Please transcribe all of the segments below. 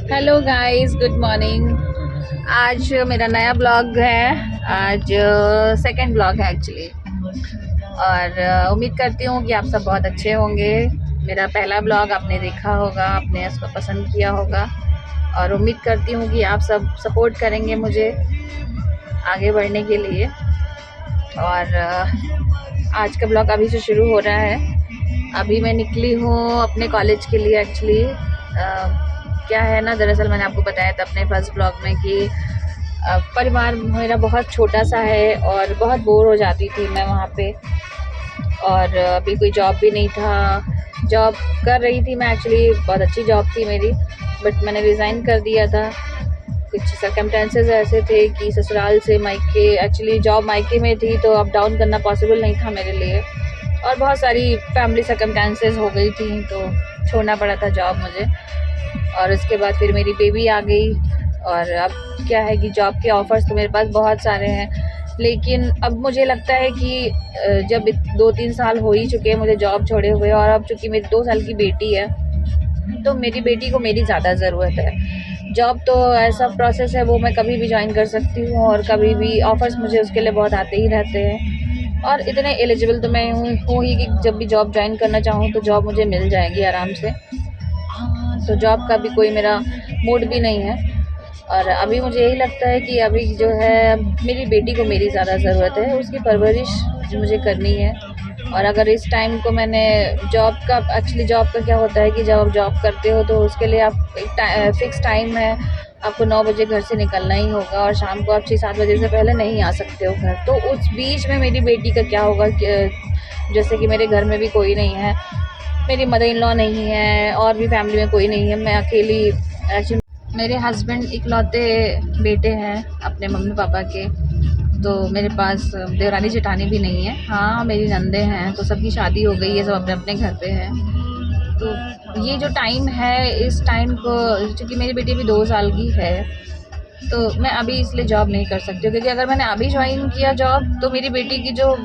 Hello guys, good morning. आज मेरा नया ब्लॉग है। आज सेकंड ब्लॉग है एक्चुअली। और उम्मीद करती हूँ कि आप सब बहुत अच्छे होंगे। मेरा पहला ब्लॉग आपने देखा होगा, आपने इसको पसंद किया होगा और उम्मीद करती हूँ कि आप सब सपोर्ट करेंगे मुझे आगे बढ़ने के लिए। और आज का ब्लॉग अभी से शुरू हो रहा है। अभी मैं निकली हूँ अपने कॉलेज के लिए एक्चुअली। क्या है ना, दरअसल मैंने आपको बताया था अपने फर्स्ट ब्लॉग में कि परिवार मेरा बहुत छोटा सा है और बहुत बोर हो जाती थी मैं वहाँ पे। और अभी कोई जॉब भी नहीं था। जॉब कर रही थी मैं एक्चुअली, बहुत अच्छी जॉब थी मेरी, बट मैंने रिज़ाइन कर दिया था। कुछ सर्कमस्टेंसेस ऐसे थे कि ससुराल से मायके, एक्चुअली जॉब मायके में थी तो अप डाउन करना पॉसिबल नहीं था मेरे लिए, और बहुत सारी फैमिली सर्कमस्टेंसेस हो गई थी तो छोड़ना पड़ा था जॉब मुझे। और उसके बाद फिर मेरी बेबी आ गई। और अब क्या है कि जॉब के ऑफ़र्स तो मेरे पास बहुत सारे हैं, लेकिन अब मुझे लगता है कि जब 2-3 साल हो ही चुके हैं मुझे जॉब छोड़े हुए, और अब चूँकि मेरी 2 साल की बेटी है तो मेरी बेटी को मेरी ज़्यादा ज़रूरत है। जॉब तो ऐसा प्रोसेस है, वो मैं कभी भी ज्वाइन कर सकती हूँ और कभी भी ऑफ़र्स मुझे उसके लिए बहुत आते ही रहते हैं। और इतने एलिजिबल तो मैं हूँ ही कि जब भी जॉब ज्वाइन करना चाहूँ तो जॉब मुझे मिल जाएगी आराम से। तो जॉब का भी कोई मेरा मूड भी नहीं है। और अभी मुझे यही लगता है कि अभी जो है मेरी बेटी को मेरी ज़्यादा ज़रूरत है, उसकी परवरिश मुझे करनी है। और अगर इस टाइम को मैंने जॉब का, एक्चुअली जॉब का क्या होता है कि जब आप जॉब करते हो तो उसके लिए आप एक फ़िक्स टाइम है, आपको 9 बजे घर से निकलना ही होगा और शाम को आप 6-7 बजे से पहले नहीं आ सकते हो घर। तो उस बीच में मेरी बेटी का क्या होगा कि जैसे कि मेरे घर में भी कोई नहीं है, मेरी मदर इन लॉ नहीं है और भी फैमिली में कोई नहीं है, मैं अकेली। एक्चुअली मेरे हस्बैंड इकलौते बेटे हैं अपने मम्मी पापा के, तो मेरे पास देवरानी जेठानी भी नहीं है। हाँ, मेरी नंदे हैं तो सबकी शादी हो गई है, सब अपने अपने घर पे हैं। तो ये जो टाइम है, इस टाइम को, चूँकि मेरी बेटी भी 2 साल की है तो मैं अभी इसलिए जॉब नहीं कर सकती हूँ, क्योंकि अगर मैंने अभी ज्वाइन किया जॉब तो मेरी बेटी की जो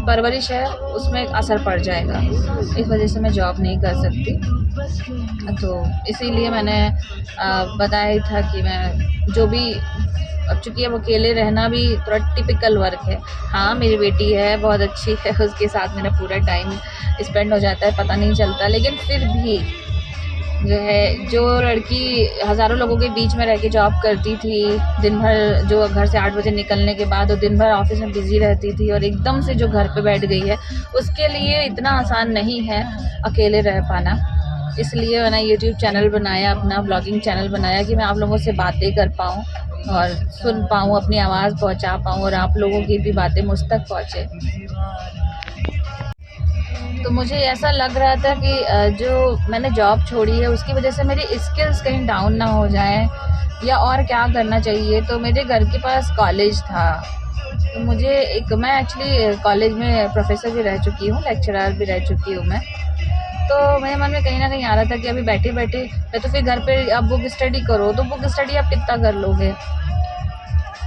परवरिश है उसमें असर पड़ जाएगा। इस वजह से मैं जॉब नहीं कर सकती। तो इसीलिए मैंने बताया ही था कि मैं जो भी, अब चूँकि अब अकेले रहना भी थोड़ा टिपिकल वर्क है। हाँ, मेरी बेटी है, बहुत अच्छी है, उसके साथ मेरा पूरा टाइम स्पेंड हो जाता है, पता नहीं चलता। लेकिन फिर भी जो है, जो लड़की हज़ारों लोगों के बीच में रह के जॉब करती थी, दिन भर जो घर से 8 बजे निकलने के बाद वो दिन भर ऑफ़िस में बिज़ी रहती थी और एकदम से जो घर पे बैठ गई है, उसके लिए इतना आसान नहीं है अकेले रह पाना। इसलिए मैंने यूट्यूब चैनल बनाया, अपना ब्लॉगिंग चैनल बनाया कि मैं आप लोगों से बातें कर पाऊँ और सुन पाऊँ, अपनी आवाज़ पहुँचा पाऊँ और आप लोगों की भी बातें मुझ तक पहुँचे। तो मुझे ऐसा लग रहा था कि जो मैंने जॉब छोड़ी है उसकी वजह से मेरी स्किल्स कहीं डाउन ना हो जाएँ, या और क्या करना चाहिए। तो मेरे घर के पास कॉलेज था, तो मुझे एक, मैं एक्चुअली कॉलेज में प्रोफ़ेसर भी रह चुकी हूँ, लेक्चरर भी रह चुकी हूँ मैं। तो मेरे मन में कहीं न कहीं आ रहा था कि अभी बैठे-बैठे या तो फिर घर पे आप बुक स्टडी करो, तो बुक स्टडी आप कितना कर लोगे?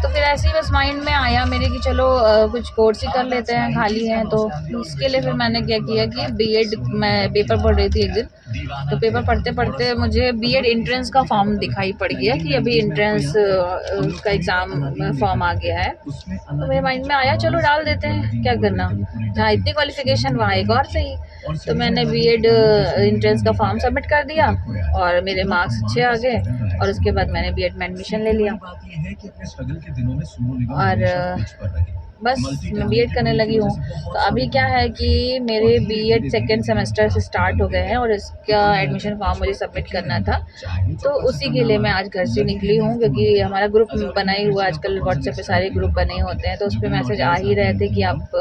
तो फिर ऐसे ही बस माइंड में आया मेरे कि चलो कुछ कोर्स ही कर लेते हैं, खाली हैं तो। उसके लिए फिर मैंने क्या किया कि बीएड, मैं पेपर पढ़ रही थी एक दिन, तो पेपर पढ़ते-पढ़ते मुझे बीएड एंट्रेंस का फॉर्म दिखाई पड़ गया कि अभी एंट्रेंस का एग्ज़ाम फॉर्म आ गया है। तो मेरे माइंड में आया चलो डाल देते हैं, क्या करना, जहाँ इतनी क्वालिफ़िकेशन वहाँ एक और सही। तो मैंने बीएड एंट्रेंस का फॉर्म सबमिट कर दिया और मेरे मार्क्स अच्छे आ गए और उसके बाद मैंने बीएड में एडमिशन ले लिया। और बस मैं बीएड करने लगी हूँ। तो अभी क्या है कि मेरे बीएड सेकंड सेमेस्टर से स्टार्ट हो गए हैं और इसका एडमिशन फॉर्म मुझे सबमिट करना था। तो उसी के लिए मैं आज घर से निकली हूँ, क्योंकि हमारा ग्रुप बना ही हुआ, आजकल व्हाट्सएप पे सारे ग्रुप बने होते हैं, तो उस पे मैसेज आ ही रहे थे कि आप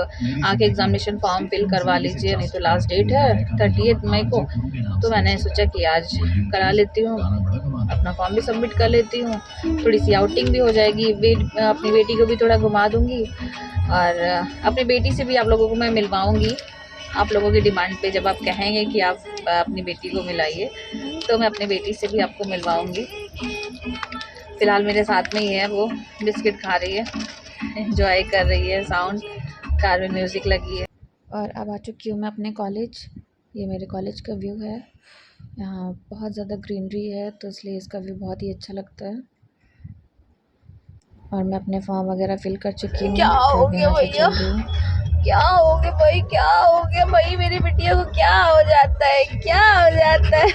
आके एग्ज़ामिनेशन फॉर्म फिल करवा लीजिए, नहीं तो लास्ट डेट है 30 मई को। तो मैंने सोचा कि आज करा लेती हूँ, अपना फॉर्म भी सबमिट कर लेती हूँ, थोड़ी-सी आउटिंग भी हो जाएगी, अपनी बेटी को भी थोड़ा घुमा दूँगी और अपनी बेटी से भी आप लोगों को मैं मिलवाऊँगी। आप लोगों की डिमांड पे जब आप कहेंगे कि आप अपनी बेटी को मिलाइए, तो मैं अपनी बेटी से भी आपको मिलवाऊँगी। फ़िलहाल मेरे साथ में ही है, वो बिस्किट खा रही है, एन्जॉय कर रही है, साउंड कार में म्यूज़िक लगी है। और अब आ चुकी हूँ मैं अपने कॉलेज। ये मेरे कॉलेज का व्यू है यहाँ बहुत ज़्यादा ग्रीनरी है तो इसलिए इसका व्यू बहुत ही अच्छा लगता है। और मैं अपने फॉर्म वगैरह फिल कर चुकी हूँ। क्या तो हो अब गया यहाँ से भैया, चल रही हूँ। क्या हो गया भाई, क्या हो गया भाई, मेरी बिटिया को क्या हो जाता है, क्या हो जाता है।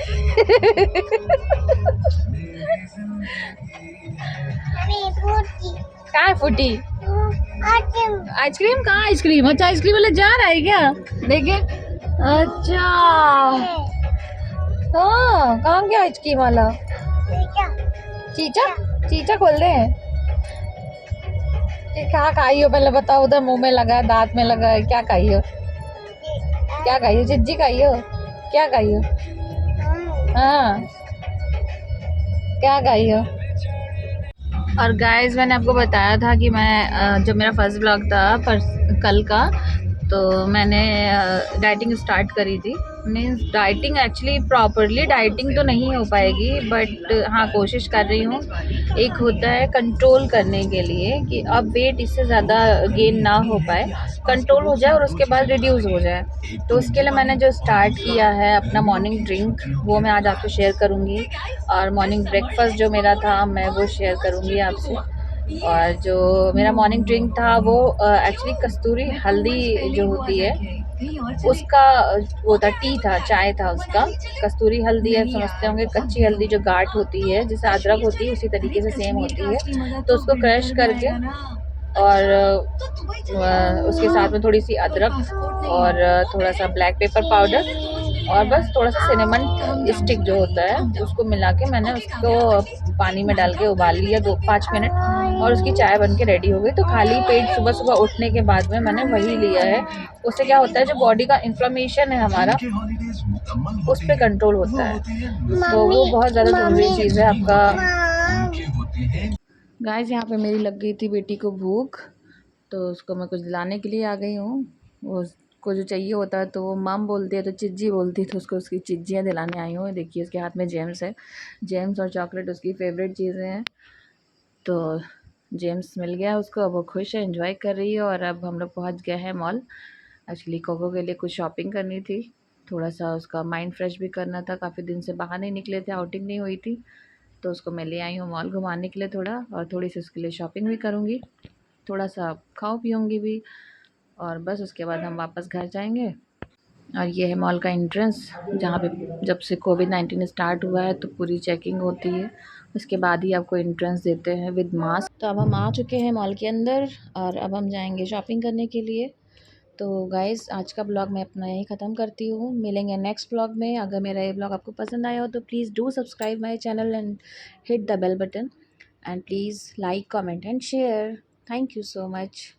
कहाँ है फूटी? आइसक्रीम कहाँ? आइसक्रीम? अच्छा आइसक्रीम वाला जा रहा है क्या? देखे। अच्छा हाँ, कहाँ गया आइसक्रीम वाला? चीचा चीचा खोल दे। क्या खाई हो पहले बताओ। उधर मुंह में लगा है, दांत में लगा है, क्या खाई हो? क्या खाई हो? चिज्जी खाई हो? क्या खाई हो? हाँ, क्या खाई हो? और गाइस मैंने आपको बताया था कि मैं जो मेरा फर्स्ट ब्लॉग था पर कल का, तो मैंने डाइटिंग स्टार्ट करी थी। Means dieting actually properly dieting तो नहीं हो पाएगी, बट हाँ कोशिश कर रही हूँ। एक होता है कंट्रोल करने के लिए कि अब वेट इससे ज़्यादा गेन ना हो पाए, कंट्रोल हो जाए और उसके बाद रिड्यूस हो जाए। तो उसके लिए मैंने जो स्टार्ट किया है अपना मॉर्निंग ड्रिंक, वो मैं आज आपसे शेयर करूँगी। और मॉर्निंग ब्रेकफास्ट जो मेरा था मैं वो शेयर करूँगी आपसे। और जो मेरा मॉर्निंग ड्रिंक था वो एक्चुअली कस्तूरी हल्दी जो होती है उसका वो था, टी था, चाय था उसका। कस्तूरी हल्दी आप समझते होंगे, कच्ची हल्दी जो गाढ़ होती है, जैसे अदरक होती है उसी तरीके से सेम होती है। तो उसको क्रश करके और उसके साथ में थोड़ी सी अदरक और थोड़ा सा ब्लैक पेपर पाउडर और बस थोड़ा सा सिनेमन स्टिक जो होता है उसको मिला के मैंने उसको पानी में डाल के उबाल लिया 2-5 मिनट, और उसकी चाय बन के रेडी हो गई। तो खाली पेट सुबह सुबह उठने के बाद में मैंने वही लिया है। उससे क्या होता है, जो बॉडी का इन्फ्लेमेशन है हमारा उस पर कंट्रोल होता है। तो वो बहुत ज़्यादा ज़रूरी चीज़ है आपका। गाइस यहाँ पे मेरी लग गई थी बेटी को भूख, तो उसको मैं कुछ दिलाने के लिए आ गई हूँ। वो उसको जो चाहिए होता है तो वो मम बोलती है, तो चिज्जी बोलती है, तो उसको उसकी चिज्जियाँ दिलाने आई हूँ। देखिए उसके हाथ में जेम्स है, जेम्स और चॉकलेट उसकी फेवरेट चीज़ें हैं। तो जेम्स मिल गया उसको, अब वो खुश है, एंजॉय कर रही है। और अब हम लोग पहुँच गए हैं मॉल। एक्चुअली कोको के लिए कुछ शॉपिंग करनी थी, थोड़ा सा उसका माइंड फ्रेश भी करना था। काफ़ी दिन से बाहर नहीं निकले थे, आउटिंग नहीं हुई थी, तो उसको मैं ले आई हूँ मॉल घुमाने के लिए थोड़ा, और थोड़ी सी उसके लिए शॉपिंग भी करूँगी, थोड़ा सा खाऊँ पीऊँगी भी, और बस उसके बाद हम वापस घर जाएंगे। और ये है मॉल का एंट्रेंस, जहाँ पे जब से कोविड-19 स्टार्ट हुआ है तो पूरी चेकिंग होती है, उसके बाद ही आपको एंट्रेंस देते हैं विद मास्क। तो अब हम आ चुके हैं मॉल के अंदर और अब हम जाएंगे शॉपिंग करने के लिए। तो गाइज़ आज का ब्लॉग मैं अपना यहीं ख़त्म करती हूँ, मिलेंगे नेक्स्ट ब्लॉग में। अगर मेरा ये ब्लॉग आपको पसंद आया हो तो please do subscribe my channel and hit the bell button, and please like comment and share. Thank you so much.